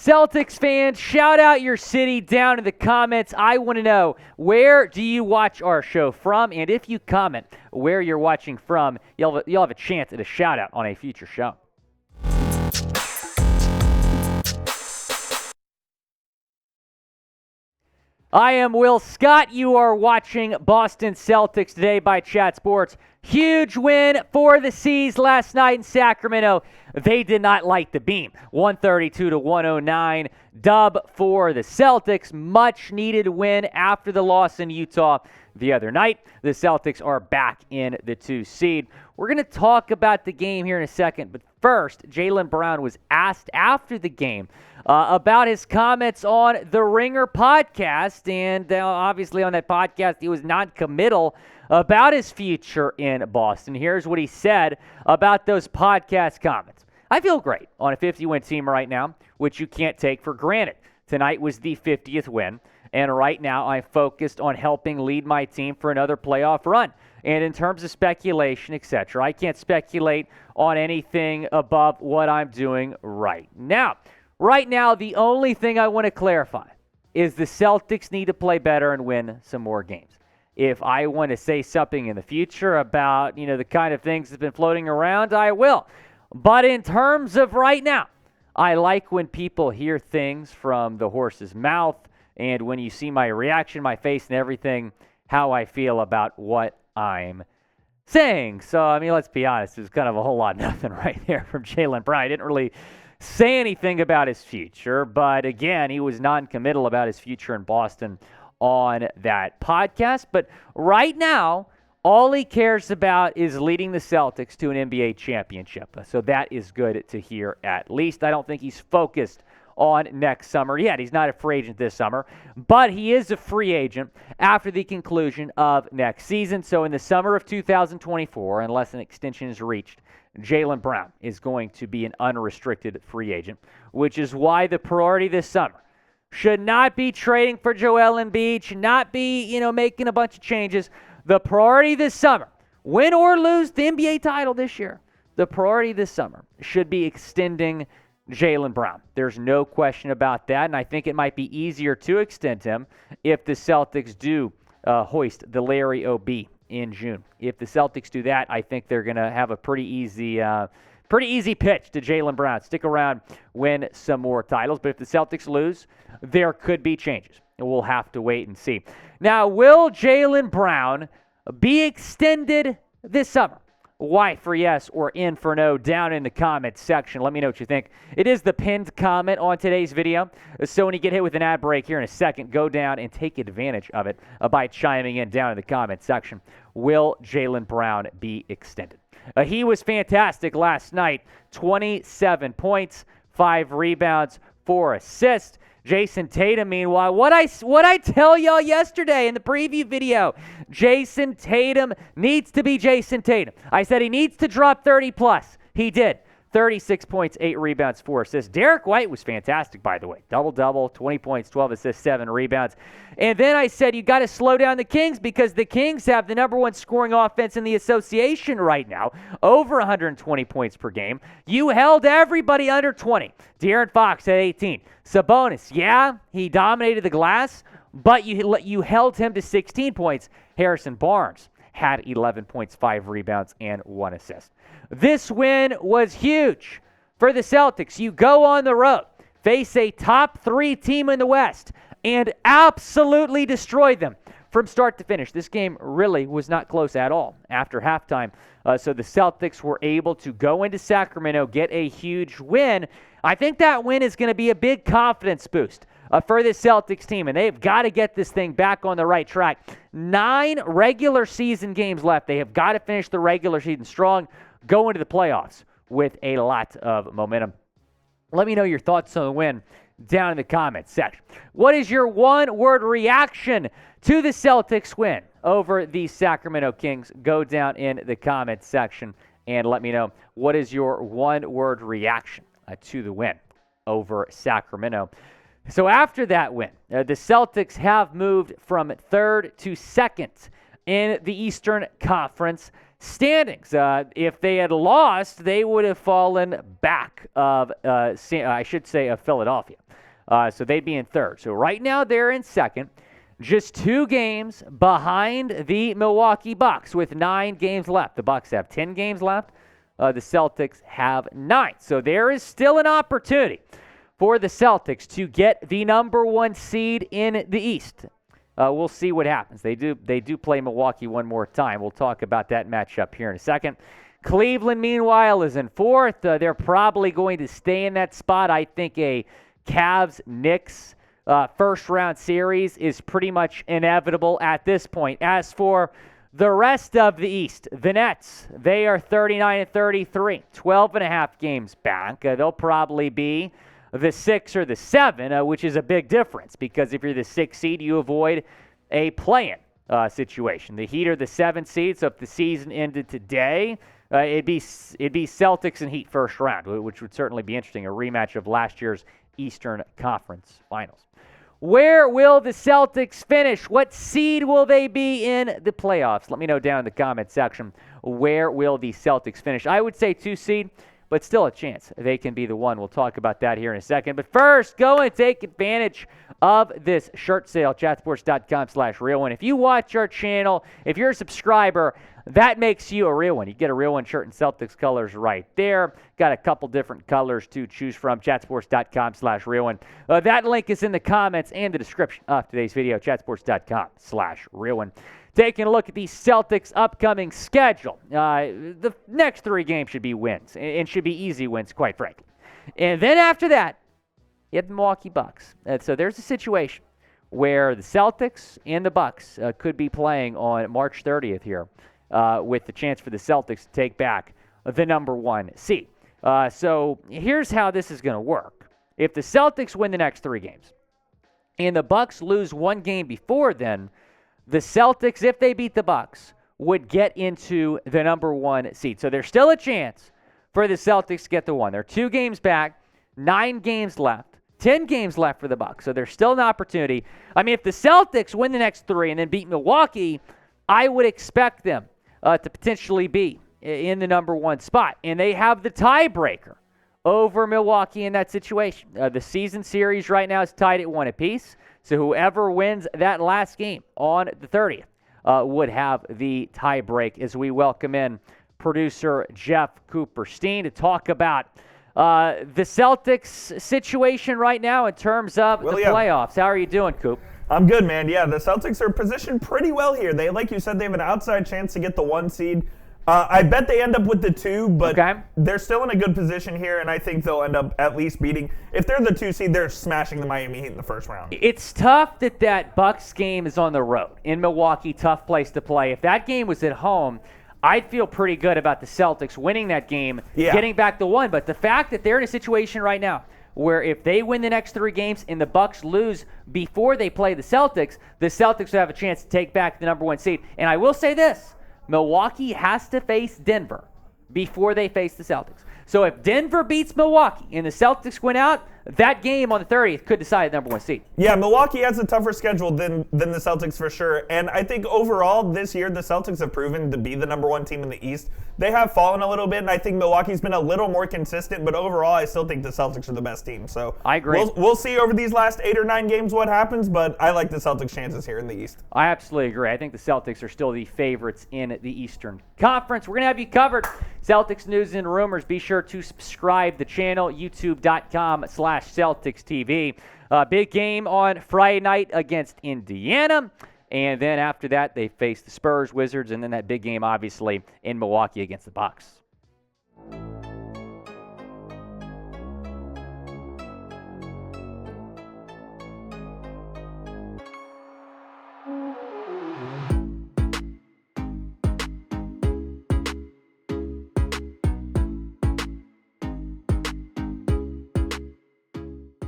Celtics fans, shout out your city down in the comments. I want to know, where do you watch our show from? And if you comment where you're watching from, you'll have a chance at a shout out on a future show. I am Will Scott. You are watching Boston Celtics Today by Chat Sports. Huge win for the C's last night in Sacramento. They did not light the beam. 132-109 dub for the Celtics. Much needed win after the loss in Utah the other night. The Celtics are back in the 2 seed. We're going to talk about the game here in a second, but first, Jaylen Brown was asked after the game about his comments on the Ringer podcast, and obviously on that podcast he was non-committal about his future in Boston. Here's what he said about those podcast comments. I feel great on a 50-win team right now, which you can't take for granted. Tonight was the 50th win, and right now I'm focused on helping lead my team for another playoff run. And in terms of speculation, etc., I can't speculate on anything above what I'm doing right now. Right now, the only thing I want to clarify is the Celtics need to play better and win some more games. If I want to say something in the future about, the kind of things that's been floating around, I will. But in terms of right now, I like when people hear things from the horse's mouth, and when you see my reaction, my face, and everything, how I feel about what I'm saying. So, let's be honest, it was kind of a whole lot of nothing right there from Jaylen Brown. I didn't really say anything about his future, but again, he was non-committal about his future in Boston on that podcast. But right now, all he cares about is leading the Celtics to an NBA championship. So that is good to hear at least. I don't think he's focused on next summer yet. He's not a free agent this summer, but he is a free agent after the conclusion of next season. So in the summer of 2024, unless an extension is reached, Jaylen Brown is going to be an unrestricted free agent, which is why the priority this summer should not be trading for Joel Embiid, should not be, making a bunch of changes. The priority this summer, win or lose the NBA title this year, the priority this summer should be extending Jaylen Brown. There's no question about that, and I think it might be easier to extend him if the Celtics do hoist the Larry O.B. in June. If the Celtics do that, I think they're going to have a pretty easy pitch to Jaylen Brown. Stick around, win some more titles. But if the Celtics lose, there could be changes. And we'll have to wait and see. Now, will Jaylen Brown be extended this summer? Y for yes or N for no down in the comments section. Let me know what you think. It is the pinned comment on today's video. So when you get hit with an ad break here in a second, go down and take advantage of it by chiming in down in the comments section. Will Jaylen Brown be extended? He was fantastic last night. 27 points, 5 rebounds, 4 assists. Jason Tatum, meanwhile, what I tell y'all yesterday in the preview video, Jason Tatum needs to be Jason Tatum. I said he needs to drop 30 plus. He did. 36 points, 8 rebounds, 4 assists. Derek White was fantastic, by the way. Double-double, 20 points, 12 assists, 7 rebounds. And then I said you got to slow down the Kings because the Kings have the number 1 scoring offense in the association right now, over 120 points per game. You held everybody under 20. De'Aaron Fox at 18. Sabonis, yeah, he dominated the glass, but you held him to 16 points. Harrison Barnes had 11 points, 5 rebounds, and 1 assist. This win was huge for the Celtics. You go on the road, face a top 3 team in the West, and absolutely destroy them from start to finish. This game really was not close at all after halftime. So the Celtics were able to go into Sacramento, get a huge win. I think that win is going to be a big confidence boost for the Celtics team, and they've got to get this thing back on the right track. 9 regular season games left. They have got to finish the regular season strong, go into the playoffs with a lot of momentum. Let me know your thoughts on the win down in the comments section. What is your one-word reaction to the Celtics win over the Sacramento Kings? Go down in the comments section and let me know what is your one-word reaction to the win over Sacramento. So after that win, the Celtics have moved from 3rd to 2nd in the Eastern Conference. standings. If they had lost, they would have fallen back of, of Philadelphia. So they'd be in third. So right now they're in second, just 2 games behind the Milwaukee Bucks with 9 games left. The Bucks have 10 games left. The Celtics have 9. So there is still an opportunity for the Celtics to get the number 1 seed in the East. We'll see what happens. They do play Milwaukee one more time. We'll talk about that matchup here in a second. Cleveland, meanwhile, is in 4th. They're probably going to stay in that spot. I think a Cavs-Knicks first-round series is pretty much inevitable at this point. As for the rest of the East, the Nets, they are 39-33, 12.5 games back. They'll probably be the 6 or the 7, which is a big difference because if you're the 6th seed, you avoid a play-in situation. The Heat are the 7th seed, so if the season ended today, it'd be Celtics and Heat first round, which would certainly be interesting, a rematch of last year's Eastern Conference Finals. Where will the Celtics finish? What seed will they be in the playoffs? Let me know down in the comment section. Where will the Celtics finish? I would say 2 seed. But still a chance they can be the 1. We'll talk about that here in a second. But first, go and take advantage of this shirt sale, chatsports.com/realone. If you watch our channel, if you're a subscriber, that makes you a real one. You get a real one shirt in Celtics colors right there. Got a couple different colors to choose from, chatsports.com/realone. That link is in the comments and the description of today's video, chatsports.com/realone. Taking a look at the Celtics' upcoming schedule. The next 3 games should be wins, and should be easy wins, quite frankly. And then after that, you have the Milwaukee Bucks. So there's a situation where the Celtics and the Bucks could be playing on March 30th here, with the chance for the Celtics to take back the number 1 seed. So here's how this is going to work. If the Celtics win the next 3 games, and the Bucks lose 1 game before then, the Celtics, if they beat the Bucks, would get into the number 1 seed. So there's still a chance for the Celtics to get the 1. They're 2 games back, 9 games left, 10 games left for the Bucks. So there's still an opportunity. I mean, if the Celtics win the next 3 and then beat Milwaukee, I would expect them to potentially be in the number 1 spot. And they have the tiebreaker over Milwaukee in that situation. The season series right now is tied at 1 apiece. So whoever wins that last game on the 30th would have the tie break, as we welcome in producer Jeff Cooperstein to talk about the Celtics situation right now in terms of the playoffs. How are you doing, Coop? I'm good, man. Yeah, the Celtics are positioned pretty well here. They, like you said, they have an outside chance to get the 1 seed. I bet they end up with the 2, but they're still in a good position here, and I think they'll end up at least beating. If they're the 2 seed, they're smashing the Miami Heat in the first round. It's tough that Bucks game is on the road in Milwaukee, tough place to play. If that game was at home, I'd feel pretty good about the Celtics winning that game, getting back the 1. But the fact that they're in a situation right now where if they win the next 3 games and the Bucks lose before they play the Celtics will have a chance to take back the number 1 seed. And I will say this. Milwaukee has to face Denver before they face the Celtics. So if Denver beats Milwaukee and the Celtics win out, that game on the 30th could decide the number 1 seed. Yeah, Milwaukee has a tougher schedule than the Celtics for sure. And I think overall this year the Celtics have proven to be the number 1 team in the East. They have fallen a little bit, and I think Milwaukee's been a little more consistent, but overall I still think the Celtics are the best team. So I agree. We'll see over these last 8 or 9 games what happens, but I like the Celtics' chances here in the East. I absolutely agree. I think the Celtics are still the favorites in the Eastern Conference. We're going to have you covered. Celtics news and rumors. Be sure to subscribe to the channel, youtube.com/Celtics TV. Big game on Friday night against Indiana. And then after that, they face the Spurs, Wizards, and then that big game, obviously, in Milwaukee against the Bucks.